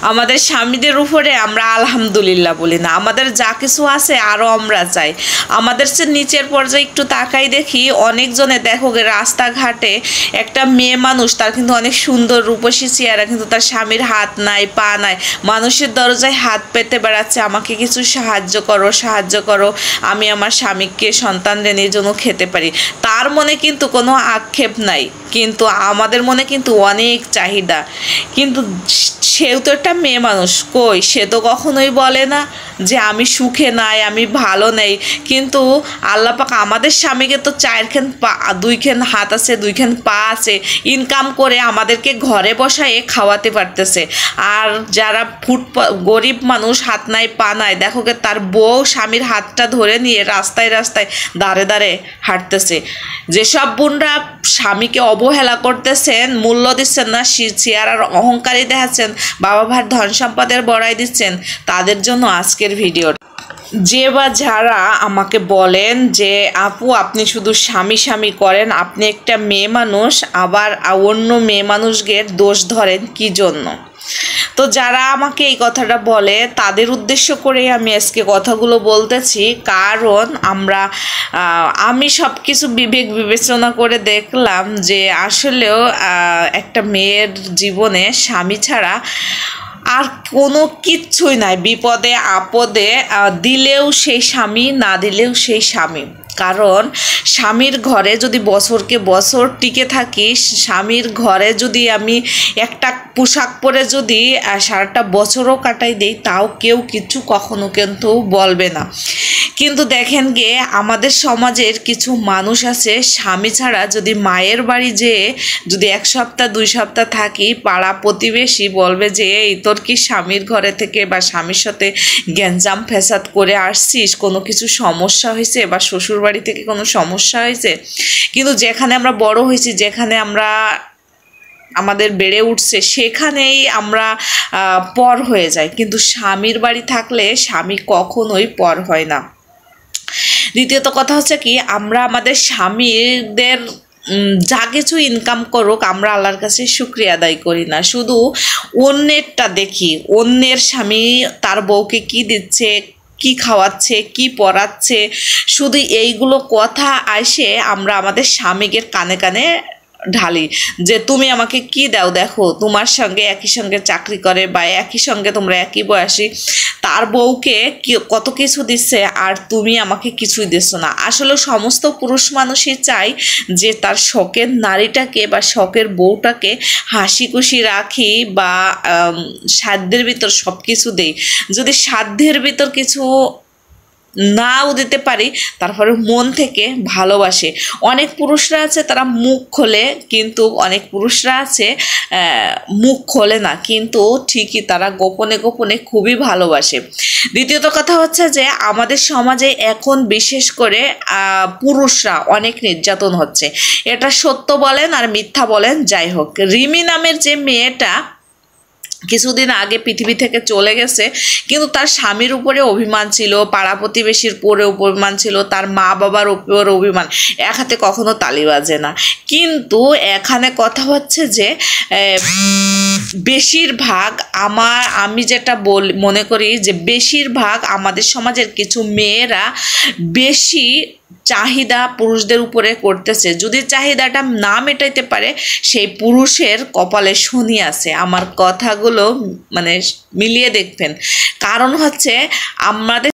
আমাদের স্বামীদের উপরে আমরা আলহামদুলিল্লাহ বলি না। আমাদের যা কিছু আছে আরও আমরা চাই। আমাদের চেয়ে নিচের পর্যায়ে একটু তাকাই দেখি, অনেকজনে দেখো রাস্তাঘাটে একটা মেয়ে মানুষ, তার কিন্তু অনেক সুন্দর রূপসী চেহারা, কিন্তু তার স্বামীর হাত নাই, পা নাই, মানুষের দরজায় হাত পেতে বেড়াচ্ছে, আমাকে কিছু সাহায্য করো, সাহায্য করো, আমি আমার স্বামীকে সন্তানদের জন্য খেতে পারি। তার মনে কিন্তু কোনো আক্ষেপ নাই, কিন্তু আমাদের মনে কিন্তু অনেক চাহিদা। কিন্তু সেও তো একটা মেয়ে মানুষ, কই সে তো কখনোই বলে না যে আমি সুখে নাই, আমি ভালো নেই। কিন্তু আল্লাহ পাক আমাদের স্বামীকে তো দুইখান হাত আছে, দুইখান পা আছে, ইনকাম করে আমাদেরকে ঘরে বসায় খাওয়াতে পারতেছে। আর যারা গরিব মানুষ, হাত নাই পা নাই, দেখো তার বউ স্বামীর হাতটা ধরে নিয়ে রাস্তায় রাস্তায় দাঁড়ে দাঁড়ে হাঁটতেছে। যেসব বোনরা স্বামীকে অবহেলা করতেছেন, মূল্য দিচ্ছেন না, চেহারার অহংকারী দেখাচ্ছেন, বাবা ভাইয়ের ধন সম্পদের বড়াই দিচ্ছেন, তাদের জন্য আজকের ভিডিও। যে বা যারা আমাকে বলেন যে আপু আপনি শুধু স্বামী স্বামী করেন, আপনি একটা মেয়ে মানুষ, আবার অন্য মেয়ে মানুষদের দোষ ধরেন কি জন্য? তো যারা আমাকে এই কথাটা বলে তাদের উদ্দেশ্য করে আমি আজকে কথাগুলো বলতেছি। কারণ আমি সব কিছু বিবেচনা করে দেখলাম যে আসলেও একটা মেয়ের জীবনে স্বামী ছাড়া আর কোনো কিচ্ছুই নাই। বিপদে আপদে দিলেও সেই স্বামী, না দিলেও সেই স্বামী। কারণ স্বামীর ঘরে যদি বছরকে বছর টিকে থাকি, স্বামীর ঘরে যদি আমি একটা পোশাক পরে যদি সারাটা বছরও কাটাই দেই, তাও কেউ কিছু কখনো কিন্তু বলবে না। কিন্তু দেখেন আমাদের সমাজের কিছু মানুষ আছে, স্বামী ছাড়া যদি মায়ের বাড়ি যেয়ে যদি 1 সপ্তাহ 2 সপ্তাহ থাকি, পাড়া প্রতিবেশী বলবে যে এই তোর কি স্বামীর ঘরে থেকে বা স্বামীর সাথে গ্যাঞ্জাম ফ্যাসাদ করে আসছিস, কোনো কিছু সমস্যা হয়েছে বা শ্বশুর বাড়ি থেকে কোনো সমস্যা হয়েছে। কিন্তু যেখানে আমরা বড় হয়েছি, যেখানে আমাদের বেড়ে উঠছে, সেখানেই আমরা পর হয়ে যাই। কিন্তু স্বামীর বাড়ি থাকলে স্বামী কখনোই পর হয় না। দ্বিতীয়ত কথা হচ্ছে কি, আমরা আমাদের স্বামীদের যা কিছু ইনকাম করুক আমরা আল্লাহর কাছে শুকরিয়া আদায় করি না, শুধু অন্যেরটা দেখি। অন্যের স্বামী তার বউকে কি দিচ্ছে, কি খাওয়াচ্ছে, কি পরাচ্ছে, শুধু এইগুলো কথা আসে আমরা আমাদের স্বামীকে কানে কানে ঢালি যে তুমি আমাকে কি দাও, দেখো তোমার সঙ্গে একই সঙ্গে চাকরি করে বা একই সঙ্গে তোমরা একই বয়সী, তার বউকে কত কিছু দিচ্ছে আর তুমি আমাকে কিছুই দিচ্ছ না। আসলে সমস্ত পুরুষ মানুষই চায় যে তার শখের নারীটাকে বা শখের বউটাকে হাসি খুশি রাখি বা সাধ্যের ভিতর সব কিছু দেই। যদি সাধ্যের ভিতর কিছু নাও দিতে পারি, তারপরে মন থেকে ভালোবাসে। অনেক পুরুষরা আছে তারা মুখ খোলে, কিন্তু অনেক পুরুষরা আছে মুখ খোলে না, কিন্তু ঠিকই তারা গোপনে গোপনে খুবই ভালোবাসে। দ্বিতীয়ত কথা হচ্ছে যে আমাদের সমাজে এখন বিশেষ করে পুরুষরা অনেক নির্যাতন হচ্ছে। এটা সত্য বলেন আর মিথ্যা বলেন, যাই হোক, রিমি নামের যে মেয়েটা কিছুদিন আগে পৃথিবী থেকে চলে গেছে, কিন্তু তার স্বামীর উপরে অভিমান ছিল, পাড়া প্রতিবেশীর উপরে অভিমান ছিল, তার মা বাবার উপর অভিমান। এক হাতে কখনো তালি বাজে না। কিন্তু এখানে কথা হচ্ছে যে বেশিরভাগ আমি যেটা মনে করি যে বেশিরভাগ আমাদের সমাজের কিছু মেয়েরা বেশি চাহিদা পুরুষদের উপরে করতেছে। যদি চাহিদাটা না মেটাইতে পারে, সেই পুরুষের কপালে শনি আছে। আমার কথাগুলো মিলিয়ে দেখবেন। কারণ হচ্ছে আমাদের